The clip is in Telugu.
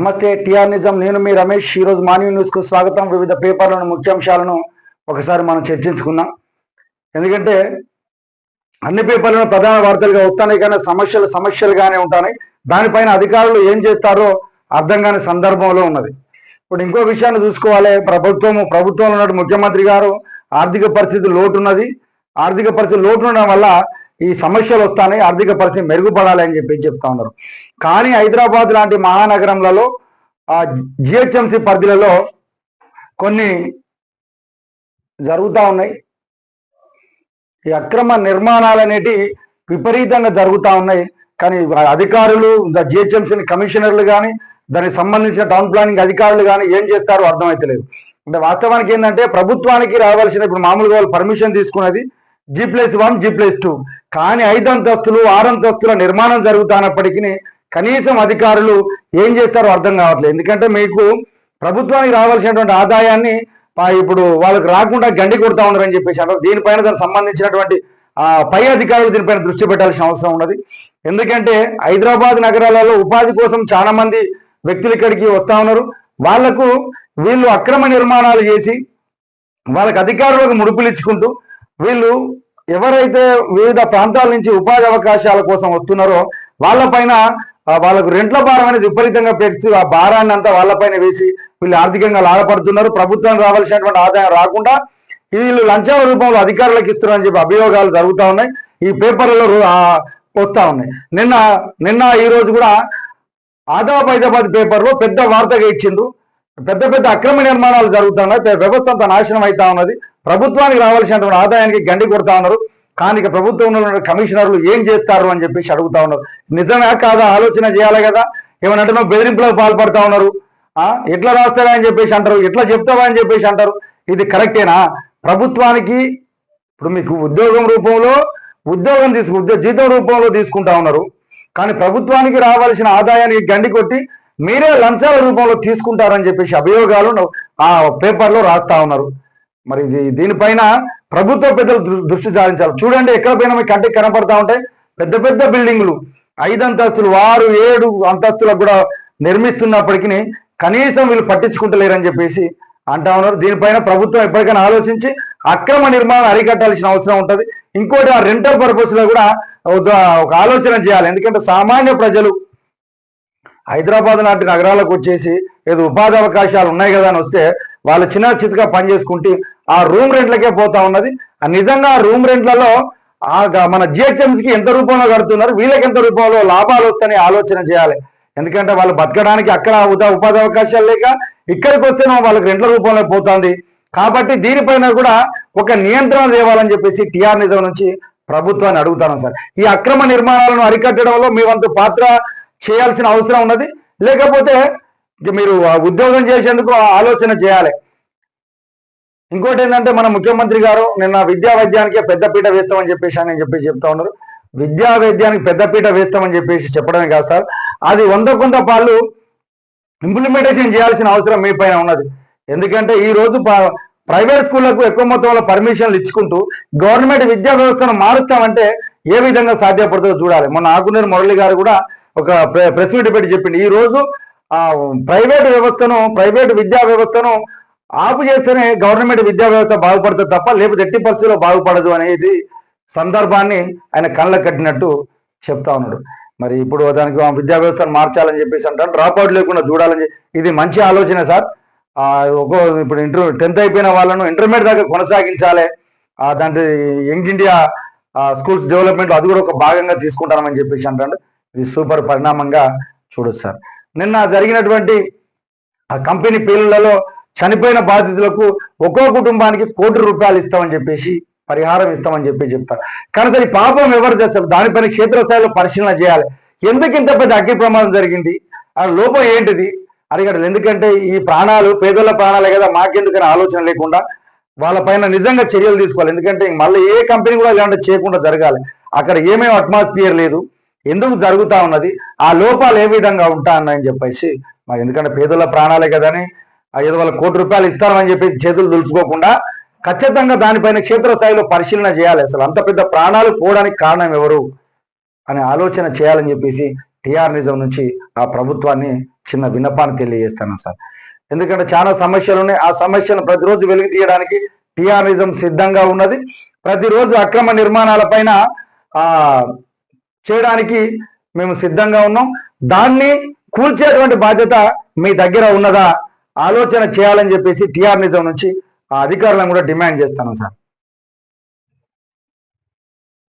నమస్తే టిఆర్ నిజం. నేను మీ రమేష్. ఈరోజు మార్నింగ్ న్యూస్కు స్వాగతం. వివిధ పేపర్లను ముఖ్యాంశాలను ఒకసారి మనం చర్చించుకుందాం. ఎందుకంటే అన్ని పేపర్లను ప్రధాన వార్తలుగా వస్తున్నాయి, కానీ సమస్యలుగానే ఉంటాయి. దానిపైన అధికారులు ఏం చేస్తారో అర్థం కాని సందర్భంలో ఉన్నది. ఇప్పుడు ఇంకో విషయాన్ని చూసుకోవాలి. ప్రభుత్వంలో ఉన్న ముఖ్యమంత్రి గారు ఆర్థిక పరిస్థితి లోటు ఉన్నది. ఆర్థిక పరిస్థితి లోటు ఉండడం వల్ల ఈ సమస్యలు వస్తాయి, ఆర్థిక పరిస్థితి మెరుగుపడాలి అని చెప్తా ఉన్నారు. కానీ హైదరాబాద్ లాంటి మహానగరంలో జిహెచ్ఎంసి పరిధిలలో కొన్ని జరుగుతూ ఉన్నాయి. ఈ అక్రమ నిర్మాణాలు అనేటి విపరీతంగా జరుగుతూ ఉన్నాయి. కానీ అధికారులు, జిహెచ్ఎంసీ కమిషనర్లు కానీ, దానికి సంబంధించిన టౌన్ ప్లానింగ్ అధికారులు కానీ ఏం చేస్తారో అర్థమైతలేదు. అంటే వాస్తవానికి ఏంటంటే ప్రభుత్వానికి రావాల్సిన, ఇప్పుడు మామూలుగా వాళ్ళు పర్మిషన్ తీసుకున్నది G+1 G+2, కానీ 5 అంతస్తులు 6 అంతస్తుల నిర్మాణం జరుగుతున్నప్పటికీ కనీసం అధికారులు ఏం చేస్తారో అర్థం కావట్లేదు. ఎందుకంటే మీకు ప్రభుత్వానికి రావాల్సినటువంటి ఆదాయాన్ని ఇప్పుడు వాళ్ళకి రాకుండా గండి కొడతా ఉన్నారని చెప్పేసి అంటారు. దీనిపైన దానికి సంబంధించినటువంటి పై అధికారులు దీనిపైన దృష్టి పెట్టాల్సిన అవసరం ఉన్నది. ఎందుకంటే హైదరాబాద్ నగరాలలో ఉపాధి కోసం చాలా మంది వ్యక్తులు ఇక్కడికి వస్తా ఉన్నారు. వాళ్లకు వీళ్ళు అక్రమ నిర్మాణాలు చేసి వాళ్ళకి అధికారులకు ముడుపులు ఇచ్చుకుంటూ వీళ్ళు ఎవరైతే వివిధ ప్రాంతాల నుంచి ఉపాధి అవకాశాల కోసం వస్తున్నారో వాళ్ళపైన వాళ్ళకు రెంట్ల భారం అనేది విపరీతంగా పెంచుతూ ఆ భారాన్ని అంతా వాళ్ళపైన వేసి వీళ్ళు ఆర్థికంగా లాభపడుతున్నారు. ప్రభుత్వం రావాల్సినటువంటి ఆదాయం రాకుండా వీళ్ళు లంచాల రూపంలో అధికారులకు ఇస్తున్నారని చెప్పి అభియోగాలు జరుగుతూ ఉన్నాయి. ఈ పేపర్లలో వస్తూ ఉన్నాయి. నిన్న ఈ రోజు కూడా హైదరాబాద్ పేపర్లో పెద్ద వార్తగా ఇచ్చిండు. పెద్ద అక్రమ నిర్మాణాలు జరుగుతున్నాయి, వ్యవస్థ అంతా నాశనం అవుతా ఉన్నది, ప్రభుత్వానికి రావాల్సినటువంటి ఆదాయానికి గండి కొడతా ఉన్నారు. కానీ ఇక ప్రభుత్వంలో ఉన్న కమిషనర్లు ఏం చేస్తారు అని చెప్పేసి అడుగుతా ఉన్నారు. నిజమే కాదా ఆలోచన చేయాలి కదా. ఏమనంటే బెదిరింపులకు పాల్పడతా ఉన్నారు. ఎట్లా రాస్తారా అని చెప్పేసి అంటారు, ఎట్లా చెప్తావా అని చెప్పేసి అంటారు. ఇది కరెక్టేనా? ప్రభుత్వానికి ఇప్పుడు మీకు ఉద్యోగం జీతం రూపంలో తీసుకుంటా ఉన్నారు, కానీ ప్రభుత్వానికి రావాల్సిన ఆదాయానికి గండి కొట్టి మీరే లంచాల రూపంలో తీసుకుంటారని చెప్పేసి అభియోగాలు ఆ పేపర్లో రాస్తా ఉన్నారు. మరి దీనిపైన ప్రభుత్వ పెద్దలు దృష్టి సారించాలి. చూడండి, ఎక్కడ పోయినా మీకు కంటికి కనపడతా ఉంటాయి పెద్ద బిల్డింగ్లు 5 అంతస్తులు 6, 7 అంతస్తులకు కూడా నిర్మిస్తున్నప్పటికీ కనీసం వీళ్ళు పట్టించుకుంటలేరని చెప్పేసి అంటా ఉన్నారు. దీనిపైన ప్రభుత్వం ఎప్పటికైనా ఆలోచించి అక్రమ నిర్మాణం అరికట్టాల్సిన అవసరం ఉంటుంది. ఇంకోటి ఆ రెంటల్ పర్పస్ లో కూడా ఒక ఆలోచన చేయాలి. ఎందుకంటే సామాన్య ప్రజలు హైదరాబాద్ లాంటి నగరాలకు వచ్చేసి ఏదో ఉపాధి అవకాశాలు ఉన్నాయి కదా అని వస్తే వాళ్ళు చిన్నగా పని చేసుకుంటే ఆ రూమ్ రెంట్లకే పోతా ఉన్నది. నిజంగా ఆ రూమ్ రెంట్లలో మన జిహెచ్ఎంసీకి ఎంత రూపంలో కడుతున్నారు, వీళ్ళకి ఎంత రూపంలో లాభాలు వస్తాయని ఆలోచన చేయాలి. ఎందుకంటే వాళ్ళు బతకడానికి అక్కడ ఉపాధి అవకాశాలు లేక ఇక్కడికి వస్తేనే వాళ్ళకి రెంట్ల రూపంలో పోతుంది. కాబట్టి దీనిపైన కూడా ఒక నియంత్రణ తేవాలని చెప్పేసి టిఆర్ నిజం నుంచి ప్రభుత్వాన్ని అడుగుతాను సార్. ఈ అక్రమ నిర్మాణాలను అరికట్టడంలో మీ వంతు పాత్ర చేయాల్సిన అవసరం ఉన్నది. లేకపోతే మీరు ఉద్యోగం చేసేందుకు ఆలోచన చేయాలి. ఇంకోటి ఏంటంటే మన ముఖ్యమంత్రి గారు నిన్న విద్యా వైద్యానికే పెద్దపీట వేస్తామని చెప్పేసి చెప్తా ఉన్నారు. విద్యా వైద్యానికి పెద్దపీట వేస్తామని చెప్పేసి చెప్పడమే కాదు సార్, అది 100 పాళ్ళు ఇంప్లిమెంటేషన్ చేయాల్సిన అవసరం మీ పైన ఉన్నది. ఎందుకంటే ఈ రోజు ప్రైవేట్ స్కూళ్లకు ఎక్కువ మొత్తంలో పర్మిషన్లు ఇచ్చుకుంటూ గవర్నమెంట్ విద్యా వ్యవస్థను మారుస్తామంటే ఏ విధంగా సాధ్యపడుతుందో చూడాలి. మొన్న ఆకునూరు మురళి గారు కూడా ఒక ప్రెస్ మీట్ పెట్టి చెప్పింది, ఈ రోజు ప్రైవేట్ విద్యా వ్యవస్థను ఆపు చేస్తేనే గవర్నమెంట్ విద్యా వ్యవస్థ బాగుపడుతుంది తప్ప లేకపోతే ఎట్టి పరిస్థితుల్లో బాగుపడదు అనేది సందర్భాన్ని ఆయన కళ్ళకు కట్టినట్టు చెప్తా ఉన్నాడు. మరి ఇప్పుడు దానికి విద్యా వ్యవస్థను మార్చాలని చెప్పేసి అంటారు, డ్రాప్అవుట్ లేకుండా చూడాలని. ఇది మంచి ఆలోచన సార్. ఇప్పుడు 10th అయిపోయిన వాళ్ళను ఇంటర్మీడియట్ దాకా కొనసాగించాలి. దాంట్లో యంగ్ ఇండియా స్కూల్స్ డెవలప్మెంట్ అది కూడా ఒక భాగంగా తీసుకుంటామని చెప్పేసి అంటాడు. ఇది సూపర్ పరిణామంగా చూడొచ్చు సార్. నిన్న జరిగినటువంటి ఆ కంపెనీ పేర్లలో చనిపోయిన బాధితులకు ఒక్కో కుటుంబానికి ₹1,00,00,000 ఇస్తామని చెప్పేసి పరిహారం ఇస్తామని చెప్తారు. కానీ సరే పాపం ఎవరు చేస్తారు? దానిపైన క్షేత్రస్థాయిలో పరిశీలన చేయాలి. ఎందుకు ఇంత పెద్ద అగ్ని ప్రమాదం జరిగింది, ఆ లోపం ఏంటిది అడిగడలు. ఎందుకంటే ఈ ప్రాణాలు పేదల ప్రాణాలే కదా, మాకెందుకని ఆలోచన లేకుండా వాళ్ళపైన నిజంగా చర్యలు తీసుకోవాలి. ఎందుకంటే మళ్ళీ ఏ కంపెనీ కూడా ఇలాంటి చేయకుండా జరగాలి. అక్కడ ఏమేమి అట్మాస్ఫియర్ లేదు, ఎందుకు జరుగుతా ఉన్నది, ఆ లోపాలు ఏ విధంగా ఉంటాయని చెప్పేసి మరి ఎందుకంటే పేదల ప్రాణాలే కదని ఏదో వాళ్ళ ₹1,00,00,000 ఇస్తారని చెప్పేసి చేతులు దులుపుకోకుండా ఖచ్చితంగా దానిపైన క్షేత్రస్థాయిలో పరిశీలన చేయాలి. అసలు అంత పెద్ద ప్రాణాలు పోవడానికి కారణం ఎవరు అనే ఆలోచన చేయాలని చెప్పేసి టిఆర్ నిజం నుంచి ఆ ప్రభుత్వాన్ని చిన్న విన్నపాన్ని తెలియజేస్తాను సార్. ఎందుకంటే చాలా సమస్యలు ఉన్నాయి. ఆ సమస్యలను ప్రతిరోజు వెలుగు తీయడానికి టీఆర్నిజం సిద్ధంగా ఉన్నది. ప్రతిరోజు అక్రమ నిర్మాణాల పైన చేయడానికి మేము సిద్ధంగా ఉన్నాం. దాన్ని కూల్చేటువంటి బాధ్యత మీ దగ్గర ఉన్నదా ఆలోచన చేయాలని చెప్పేసి టీఆర్నిజం నుంచి ఆ అధికారులను కూడా డిమాండ్ చేస్తాను సార్.